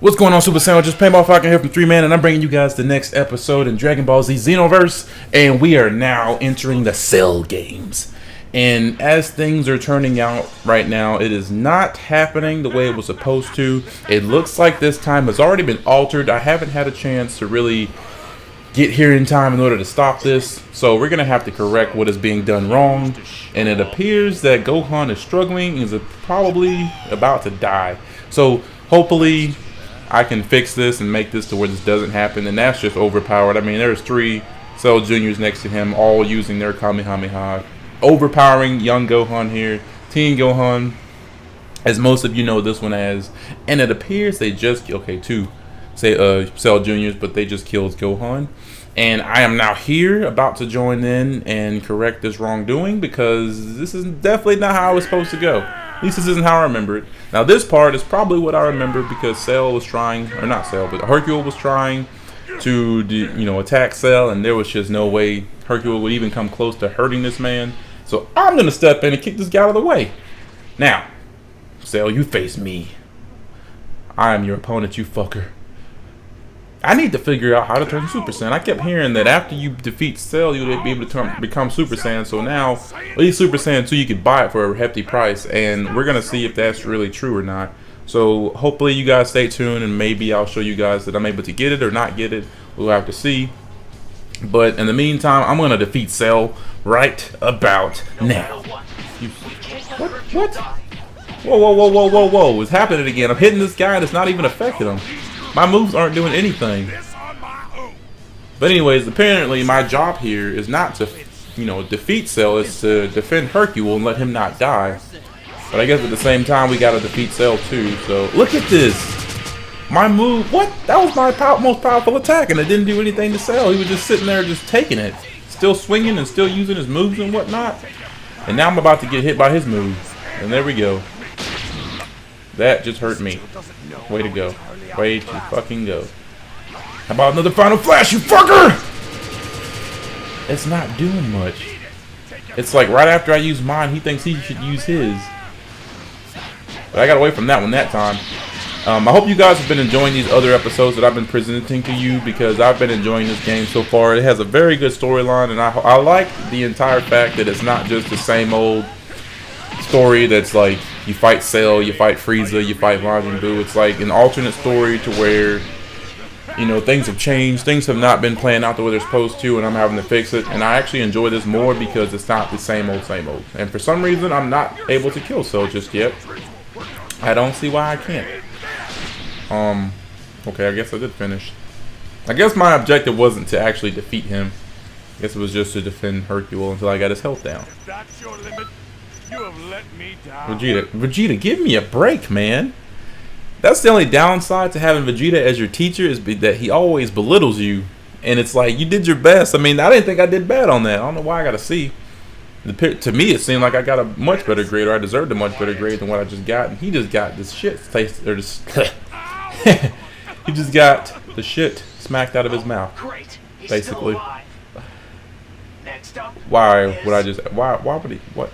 What's going on, Super Sandwiches? Paintball Falcon here from 3Man, and I'm bringing you guys the next episode in Dragon Ball Z Xenoverse, and we are now entering the Cell games. And as things are turning out right now, it is not happening the way it was supposed to. It looks like this time has already been altered. I haven't had a chance to really get here in time in order to stop this, so we're gonna have to correct what is being done wrong. And it appears that Gohan is struggling and is probably about to die. So hopefully I can fix this and make this to where this doesn't happen, and that's just overpowered. I mean, there's 3 Cell Juniors next to him, all using their Kamehameha. Overpowering young Gohan here. Teen Gohan, as most of you know this one as. And it appears they just, okay, 2 Cell Juniors, but they just killed Gohan. And I am now here about to join in and correct this wrongdoing, because this is definitely not how it was supposed to go. At least this isn't how I remember it. Now this part is probably what I remember, because Cell was trying, or not Cell, but Hercule was trying to attack Cell, and there was just no way Hercule would even come close to hurting this man. So I'm gonna step in and kick this guy out of the way. Now, Cell, you face me. I am your opponent, you fucker. I need to figure out how to turn Super Saiyan. I kept hearing that after you defeat Cell, you'll be able to become Super Saiyan. So now, at least Super Saiyan 2, you can buy it for a hefty price. And we're going to see if that's really true or not. So hopefully you guys stay tuned, and maybe I'll show you guys that I'm able to get it or not get it. We'll have to see. But in the meantime, I'm going to defeat Cell right about now. What? Whoa. What's happening again? I'm hitting this guy and it's not even affecting him. My moves aren't doing anything. But anyways, apparently my job here is not to, defeat Cell. It's to defend Hercule and let him not die. But I guess at the same time, we gotta defeat Cell too. So look at this. My move, what? That was my most powerful attack, and it didn't do anything to Cell. He was just sitting there just taking it. Still swinging and still using his moves and whatnot. And now I'm about to get hit by his moves. And there we go. That just hurt me. Way to go. Way to fucking go. How about another Final Flash, you fucker? It's not doing much. It's like right after I use mine, he thinks he should use his. But I got away from that one that time. I hope you guys have been enjoying these other episodes that I've been presenting to you, because I've been enjoying this game so far. It has a very good storyline, and I like the entire fact that it's not just the same old story that's like you fight Cell, you fight Frieza, you fight Majin Buu. It's like an alternate story to where, things have changed. Things have not been playing out the way they're supposed to, and I'm having to fix it. And I actually enjoy this more because it's not the same old. And for some reason, I'm not able to kill Cell just yet. I don't see why I can't. Okay, I guess I did finish. I guess my objective wasn't to actually defeat him. I guess it was just to defend Hercule until I got his health down. If that's your limit, you have let me down. Vegeta, give me a break, man. That's the only downside to having Vegeta as your teacher, is that he always belittles you. And it's like, you did your best. I mean, I didn't think I did bad on that. I don't know why I got a C. To me, it seemed like I got a much better grade, or I deserved a much better grade than what I just got. And he just got this shit taste, or this he just got the shit smacked out of his mouth, basically. Why would I just? Why would he? What?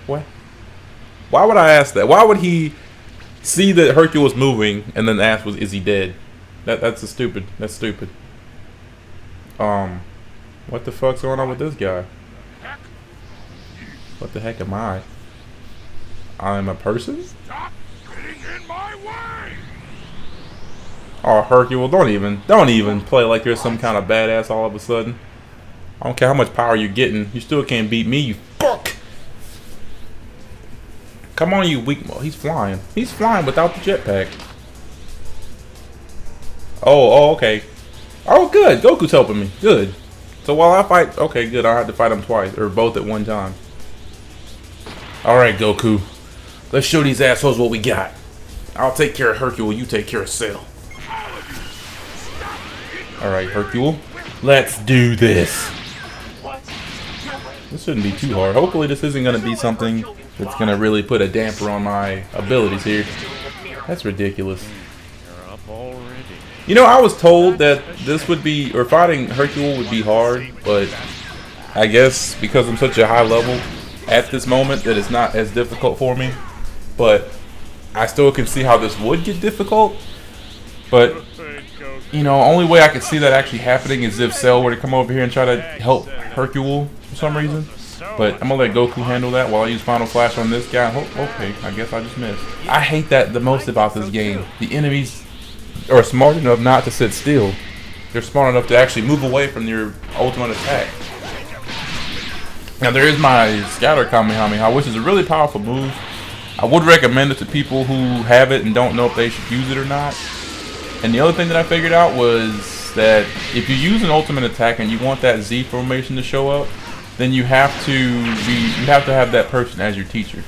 Why would I ask that? Why would he see that Hercule was moving and then ask, "Is he dead?" That's stupid. That's stupid. What the fuck's going on with this guy? What the heck am I? I'm a person? Stop getting in my way. Oh, Hercule, don't even play like you're some kind of badass all of a sudden. I don't care how much power you're getting, you still can't beat me, you fuck! Come on, you weak mo. He's flying. He's flying without the jetpack. Oh, okay. Oh, good. Goku's helping me. Good. So while I fight, okay, good. I have to fight him twice, or both at one time. Alright, Goku. Let's show these assholes what we got. I'll take care of Hercule, you take care of Cell. Alright, Hercule. Let's do this. This shouldn't be too hard. Hopefully this isn't going to be something that's going to really put a damper on my abilities here. That's ridiculous. I was told that this would be, or fighting Hercule would be hard, but I guess because I'm such a high level at this moment that it's not as difficult for me. But I still can see how this would get difficult. But you know, only way I could see that actually happening is if Cell were to come over here and try to help Hercule for some reason. But I'm gonna let Goku handle that while I use Final Flash on this guy. Oh, okay, I guess I just missed. I hate that the most about this game. The enemies are smart enough not to sit still. They're smart enough to actually move away from your ultimate attack. Now there is my Scatter Kamehameha, which is a really powerful move. I would recommend it to people who have it and don't know if they should use it or not. And the other thing that I figured out was that if you use an ultimate attack and you want that Z formation to show up, then you have to have that person as your teacher.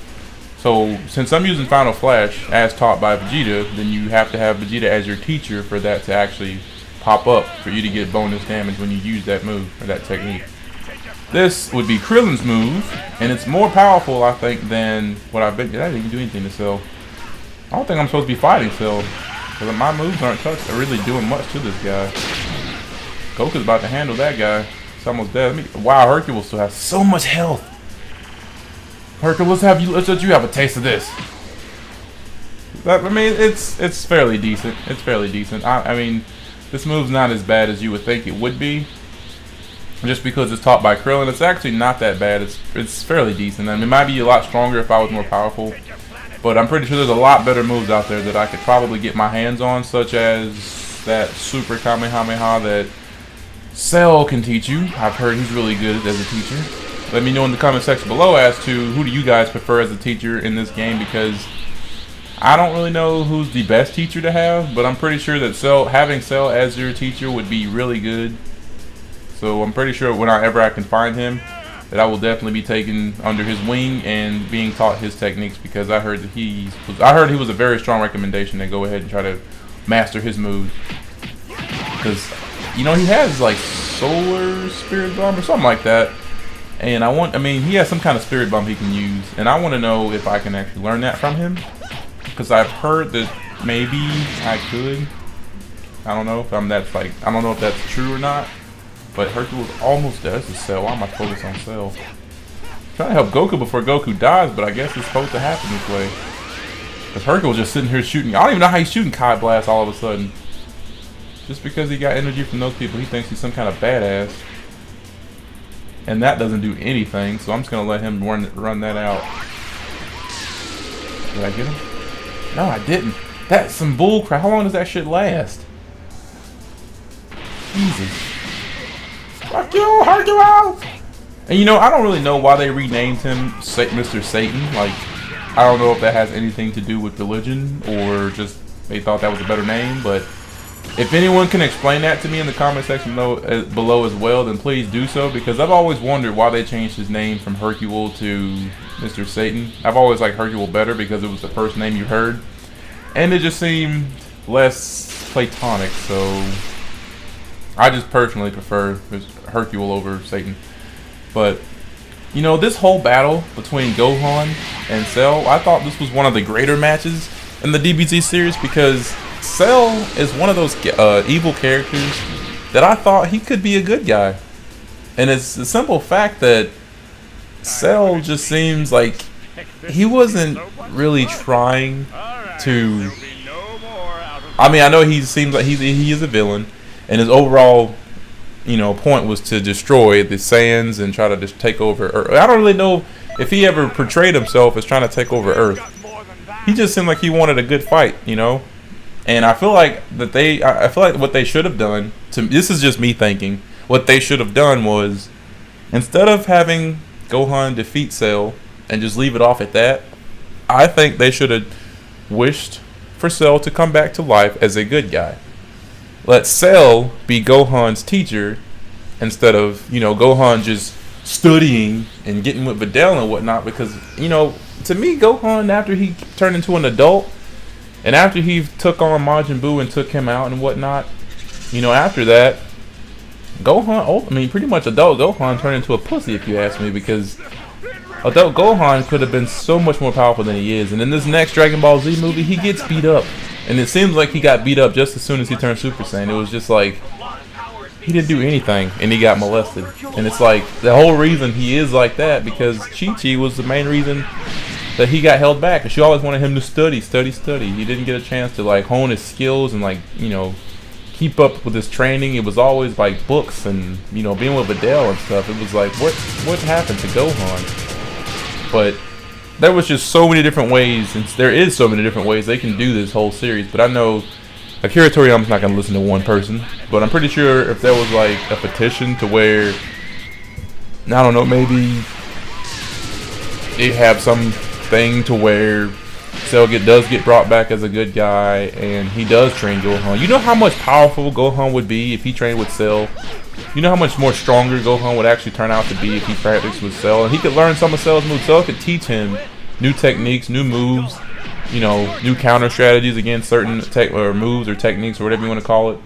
So since I'm using Final Flash as taught by Vegeta, then you have to have Vegeta as your teacher for that to actually pop up for you to get bonus damage when you use that move or that technique. This would be Krillin's move, and it's more powerful, I think, than what I've been. I didn't even do anything to Cell. I don't think I'm supposed to be fighting Cell, because my moves aren't touched. They're really doing much to this guy. Goku's about to handle that guy. It's almost dead. Wow, Hercule still has so much health. Hercule, let's let you have a taste of this. I mean, it's fairly decent. It's fairly decent. I mean, this move's not as bad as you would think it would be. Just because it's taught by Krillin, it's actually not that bad. It's fairly decent. I mean, it might be a lot stronger if I was more powerful, but I'm pretty sure there's a lot better moves out there that I could probably get my hands on, such as that Super Kamehameha that Cell can teach you. I've heard he's really good as a teacher. Let me know in the comment section below as to who do you guys prefer as a teacher in this game, because I don't really know who's the best teacher to have, but I'm pretty sure that having Cell as your teacher would be really good. So I'm pretty sure whenever I can find him, that I will definitely be taken under his wing and being taught his techniques, because I heard that he was a very strong recommendation to go ahead and try to master his moves. Because, you know, he has like Solar Spirit Bomb or something like that, and I mean, he has some kind of Spirit Bomb he can use, and I want to know if I can actually learn that from him, because I've heard that maybe I could. I don't know if I don't know if that's true or not. But Hercule's almost dead. This is Cell. Why am I focused on Cell? I'm trying to help Goku before Goku dies, but I guess it's supposed to happen this way. Because Hercule's just sitting here shooting. I don't even know how he's shooting Kai Blast all of a sudden. Just because he got energy from those people, he thinks he's some kind of badass. And that doesn't do anything, so I'm just going to let him run that out. Did I get him? No, I didn't. That's some bullcrap. How long does that shit last? Jesus. Fuck you, Hercule! And you know, I don't really know why they renamed him Mr. Satan. Like, I don't know if that has anything to do with religion or just they thought that was a better name. But if anyone can explain that to me in the comment section below as well, then please do so, because I've always wondered why they changed his name from Hercule to Mr. Satan. I've always liked Hercule better because it was the first name you heard, and it just seemed less platonic. So I just personally prefer Hercule over Satan. But, you know, this whole battle between Gohan and Cell, I thought this was one of the greater matches in the DBZ series, because Cell is one of those evil characters that I thought he could be a good guy. And it's the simple fact that Cell just seems like he wasn't really trying to... I mean, I know he seems like he is a villain, and his overall, you know, point was to destroy the Saiyans and try to just take over Earth. I don't really know if he ever portrayed himself as trying to take over Earth. He just seemed like he wanted a good fight, you know. And I feel like I feel like what they should have done, this is just me thinking, what they should have done was, instead of having Gohan defeat Cell and just leave it off at that, I think they should have wished for Cell to come back to life as a good guy. Let Cell be Gohan's teacher instead of, you know, Gohan just studying and getting with Videl and whatnot. Because, you know, to me, Gohan, after he turned into an adult and after he took on Majin Buu and took him out and whatnot, you know, after that, Gohan, I mean, pretty much adult Gohan turned into a pussy, if you ask me, because adult Gohan could have been so much more powerful than he is. And in this next Dragon Ball Z movie, he gets beat up. And it seems like he got beat up just as soon as he turned Super Saiyan. It was just like, he didn't do anything, and he got molested. And it's like, the whole reason he is like that, because Chi-Chi was the main reason that he got held back. And she always wanted him to study. He didn't get a chance to, like, hone his skills and, like, you know, keep up with his training. It was always like books and, you know, being with Videl and stuff. It was like, what happened to Gohan? But there was just so many different ways, and there is so many different ways they can do this whole series. But I know Akira Toriyama's not going to listen to one person. But I'm pretty sure if there was like a petition to where, I don't know, maybe they have something to where Cell does get brought back as a good guy, and he does train Gohan. You know how much powerful Gohan would be if he trained with Cell? You know how much more stronger Gohan would actually turn out to be if he practiced with Cell? And he could learn some of Cell's moves. Cell could teach him new techniques, new moves, you know, new counter strategies against certain moves or techniques or whatever you want to call it.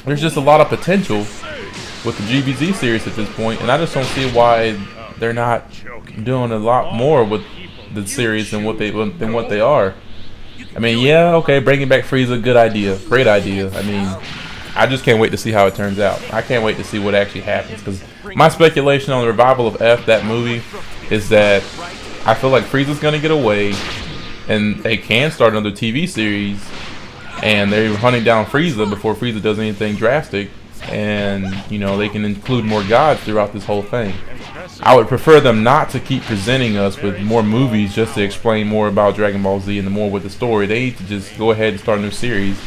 There's just a lot of potential with the GBZ series at this point, and I just don't see why they're not doing a lot more with the series than what they are. I mean, yeah, okay, bringing back Frieza, good idea, great idea. I mean, I just can't wait to see how it turns out. I can't wait to see what actually happens, because my speculation on the revival of F, that movie, is that I feel like Frieza's gonna get away, and they can start another TV series, and they're hunting down Frieza before Frieza does anything drastic, and you know, they can include more gods throughout this whole thing. I would prefer them not to keep presenting us with more movies just to explain more about Dragon Ball Z and the more with the story. They need to just go ahead and start a new series.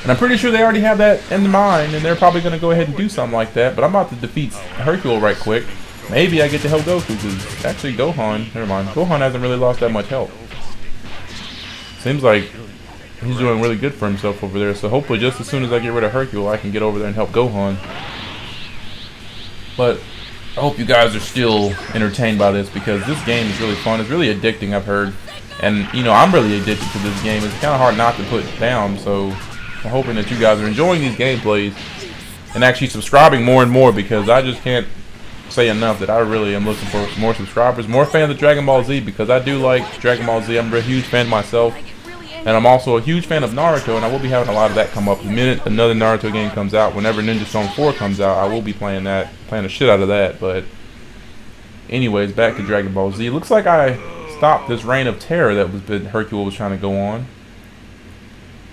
And I'm pretty sure they already have that in mind, and they're probably going to go ahead and do something like that. But I'm about to defeat Hercule right quick. Maybe I get to help Goku, because actually Gohan, never mind, Gohan hasn't really lost that much health. Seems like he's doing really good for himself over there. So hopefully just as soon as I get rid of Hercule, I can get over there and help Gohan. But I hope you guys are still entertained by this, because this game is really fun. It's really addicting, I've heard. And, you know, I'm really addicted to this game. It's kind of hard not to put it down. So I'm hoping that you guys are enjoying these gameplays and actually subscribing more and more, because I just can't say enough that I really am looking for more subscribers, more fans of Dragon Ball Z, because I do like Dragon Ball Z. I'm a huge fan myself. And I'm also a huge fan of Naruto, and I will be having a lot of that come up. The minute another Naruto game comes out, whenever Ninja Storm 4 comes out, I will be playing the shit out of that. But anyways, back to Dragon Ball Z. It looks like I stopped this reign of terror that Hercule was trying to go on.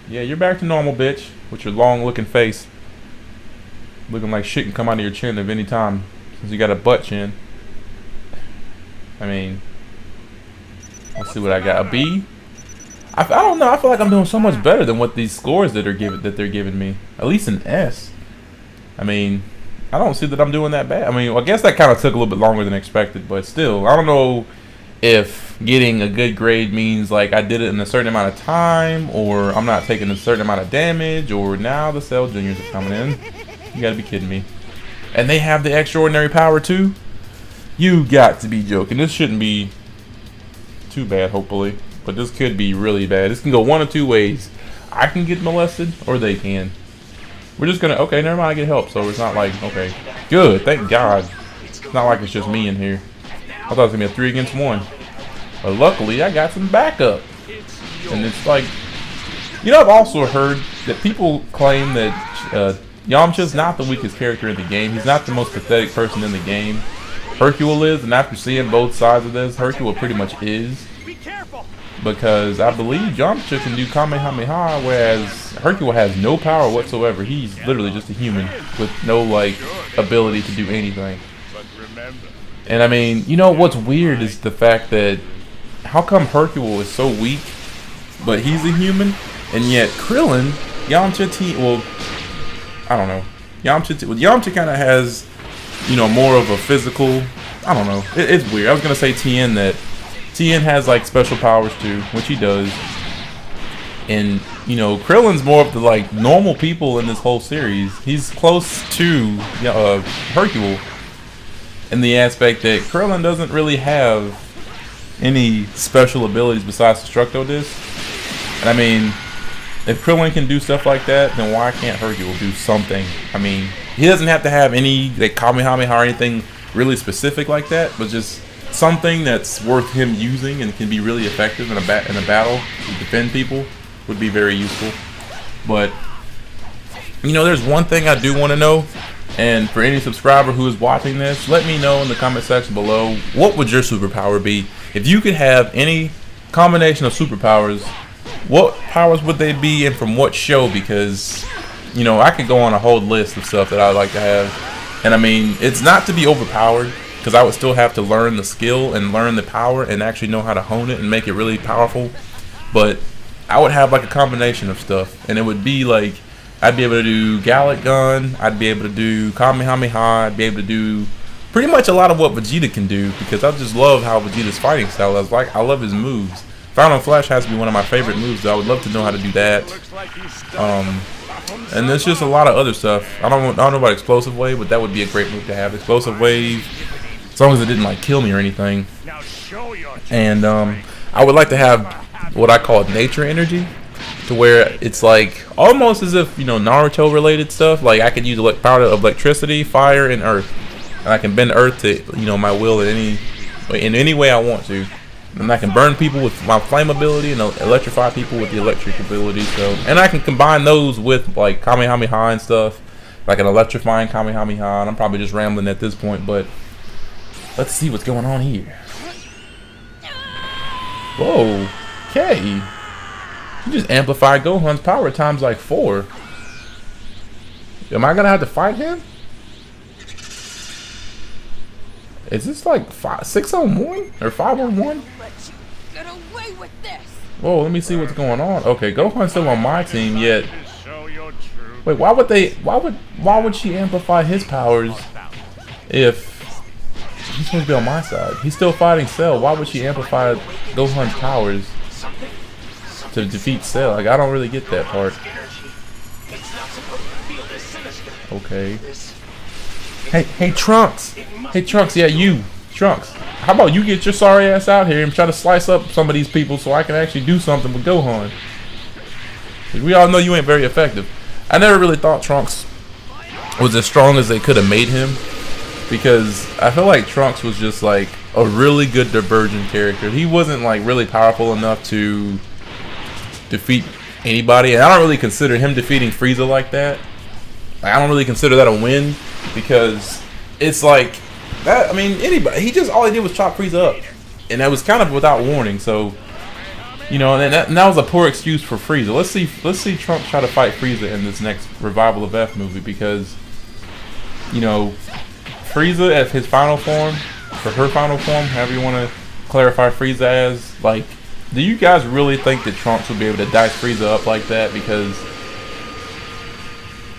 Yeah, you're back to normal, bitch, with your long-looking face. Looking like shit can come out of your chin at any time, since you got a butt chin. I mean, let's see what I got. A B? I don't know. I feel like I'm doing so much better than what these scores that they're giving me. At least an S. I mean, I don't see that I'm doing that bad. I mean, I guess that kind of took a little bit longer than expected, but still, I don't know if getting a good grade means like I did it in a certain amount of time, or I'm not taking a certain amount of damage, or now the Cell Juniors are coming in. You gotta be kidding me. And they have the extraordinary power too? You got to be joking. This shouldn't be too bad, hopefully. But this could be really bad. This can go one of two ways. I can get molested, or they can. We're just gonna, okay, never mind, I get help, so it's not like, okay. Good, thank God. It's not like it's just me in here. I thought it was gonna be a 3 against 1. But luckily, I got some backup. And it's like, you know, I've also heard that people claim that Yamcha's not the weakest character in the game. He's not the most pathetic person in the game. Hercule is, and after seeing both sides of this, Hercule pretty much is. Because I believe Yamcha can do Kamehameha, whereas Hercule has no power whatsoever. He's literally just a human with no, like, ability to do anything. And I mean, you know what's weird is the fact that how come Hercule is so weak, but he's a human, and yet Krillin, Yamcha, well, I don't know. Yamcha kind of has, you know, more of a physical, I don't know. It's weird. I was going to say Tien that Tien has like special powers too, which he does. And, you know, Krillin's more of the like normal people in this whole series. He's close to Hercule in the aspect that Krillin doesn't really have any special abilities besides Destructo Disc. And I mean, if Krillin can do stuff like that, then why can't Hercule do something? I mean, he doesn't have to have any like Kamehameha or anything really specific like that, but just something that's worth him using and can be really effective in a battle to defend people would be very useful. But you know, there's one thing I do want to know, and for any subscriber who is watching this, let me know in the comment section below, what would your superpower be? If you could have any combination of superpowers, what powers would they be and from what show? Because you know, I could go on a whole list of stuff that I'd like to have. And I mean, it's not to be overpowered, because I would still have to learn the skill and learn the power and actually know how to hone it and make it really powerful. But I would have like a combination of stuff, and it would be like I'd be able to do Gallic Gun, I'd be able to do Kamehameha, I'd be able to do pretty much a lot of what Vegeta can do, because I just love how Vegeta's fighting style is. Like, I love his moves. Final Flash has to be one of my favorite moves, so I would love to know how to do that. And there's just a lot of other stuff. I don't know about Explosive Wave, but that would be a great move to have. Explosive Wave, as long as it didn't like kill me or anything. And I would like to have what I call nature energy, to where it's like almost as if, you know, Naruto related stuff. Like I could use power of electricity, fire, and earth, and I can bend earth to, you know, my will in any way I want to. And I can burn people with my flame ability and electrify people with the electric ability. So, and I can combine those with like Kamehameha and stuff, like an electrifying Kamehameha. And I'm probably just rambling at this point, but let's see what's going on here. Whoa, okay. You just amplified Gohan's power times like 4. Am I gonna have to fight him? Is this like 6 on 1 or 5 on 1? Get away with this. Whoa, let me see what's going on. Okay, Gohan's still on my team yet. Wait, why would she amplify his powers if he's supposed to be on my side? He's still fighting Cell. Why would she amplify Gohan's powers to defeat Cell? Like, I don't really get that part. Okay. Hey Trunks. Hey Trunks, yeah, you. Trunks. How about you get your sorry ass out here and try to slice up some of these people so I can actually do something with Gohan. We all know you ain't very effective. I never really thought Trunks was as strong as they could have made him, because I feel like Trunks was just like a really good divergent character. He wasn't like really powerful enough to defeat anybody, and I don't really consider him defeating Frieza like that. Like, I don't really consider that a win, because it's like that. I mean, anybody. He just, all he did was chop Frieza up, and that was kind of without warning. So, you know, and that was a poor excuse for Frieza. Let's see Trunks try to fight Frieza in this next Revival of F movie, because, you know, Frieza at his final form, or her final form, however you want to clarify Frieza as, like, do you guys really think that Trunks would be able to dice Frieza up like that? Because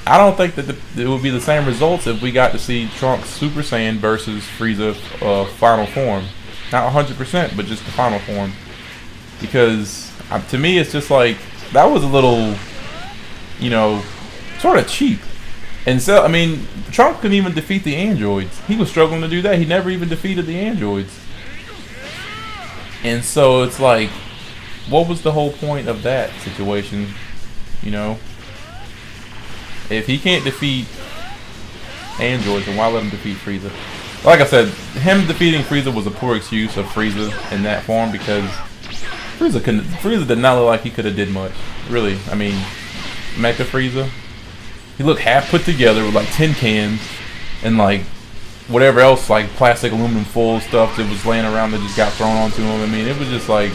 I don't think that it would be the same results if we got to see Trunks Super Saiyan versus Frieza final form. Not 100%, but just the final form. Because to me, it's just like, that was a little, you know, sort of cheap. And so, I mean, Trunks couldn't even defeat the androids. He was struggling to do that. He never even defeated the androids. And so it's like, what was the whole point of that situation, you know? If he can't defeat androids, then why let him defeat Frieza? Like I said, him defeating Frieza was a poor excuse of Frieza in that form, because Frieza did not look like he could have did much. Really, I mean, Mecha Frieza, he looked half put together with like tin cans and like whatever else, like plastic aluminum foil stuff that was laying around that just got thrown onto him. I mean, it was just like,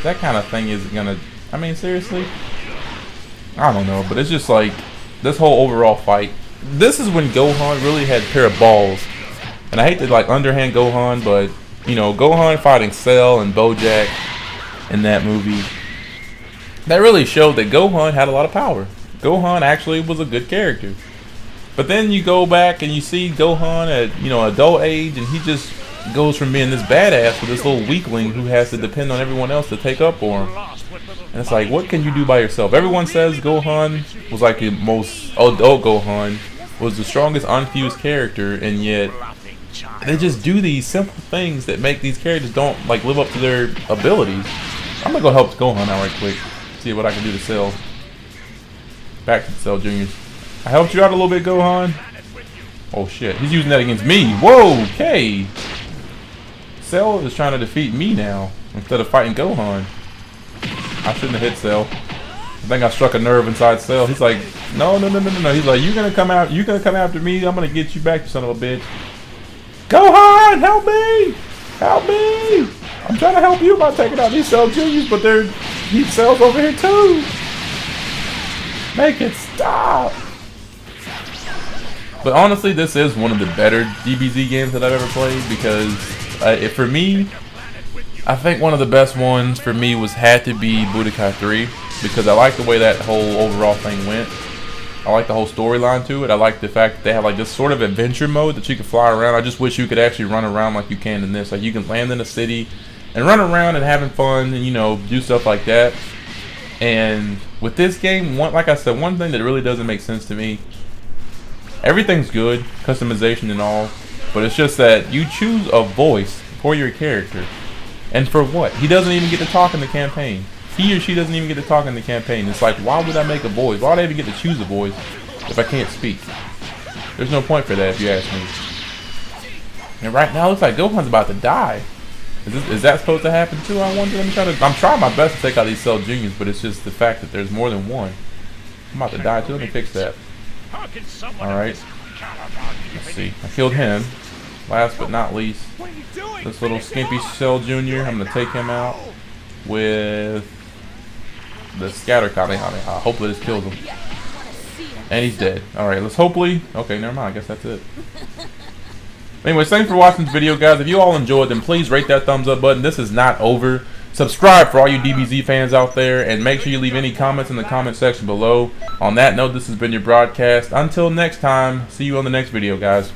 that kind of thing isn't gonna, I mean, seriously? I don't know, but it's just like, this whole overall fight, this is when Gohan really had a pair of balls. And I hate to like underhand Gohan, but, you know, Gohan fighting Cell and Bojack in that movie, that really showed that Gohan had a lot of power. Gohan actually was a good character. But then you go back and you see Gohan at, you know, adult age, and he just goes from being this badass to this little weakling who has to depend on everyone else to take up for him. And it's like, what can you do by yourself? Everyone says Gohan was like the most adult Gohan, was the strongest unfused character, and yet they just do these simple things that make these characters don't like live up to their abilities. I'm gonna go help Gohan out right quick, see what I can do to Cell. Back to Cell Juniors. I helped you out a little bit, Gohan. Oh shit, he's using that against me. Whoa, okay. Cell is trying to defeat me now instead of fighting Gohan. I shouldn't have hit Cell. I think I struck a nerve inside Cell. He's like, no. He's like, you're gonna come after me. I'm gonna get you back, you son of a bitch. Gohan, help me! Help me! I'm trying to help you by taking out these Cell Juniors, but he Cell's over here too. Make it stop! But honestly, this is one of the better DBZ games that I've ever played because for me, I think one of the best ones for me had to be Budokai 3 because I like the way that whole overall thing went. I like the whole storyline to it. I like the fact that they have like this sort of adventure mode that you can fly around. I just wish you could actually run around like you can in this. Like you can land in a city and run around and having fun and, you know, do stuff like that. And with this game, like I said, one thing that really doesn't make sense to me, everything's good, customization and all, but it's just that you choose a voice for your character. And for what? He doesn't even get to talk in the campaign. He or she doesn't even get to talk in the campaign. It's like, why would I make a voice? Why would I even get to choose a voice if I can't speak? There's no point for that if you ask me. And right now, it looks like Gohan's about to die. Is that supposed to happen too? I wonder. I'm trying my best to take out these Cell Juniors, but it's just the fact that there's more than one. I'm about to die too. Let me fix that. Alright. Let's see. I killed him. Last but not least, this little skimpy Cell Junior. I'm going to take him out with the scatter Kamehameha. Hopefully this kills him. And he's dead. Alright, let's hopefully... Okay, never mind. I guess that's it. Anyways, thanks for watching this video, guys. If you all enjoyed, then please rate that thumbs up button. This is not over. Subscribe for all you DBZ fans out there. And make sure you leave any comments in the comment section below. On that note, this has been your broadcast. Until next time, see you on the next video, guys.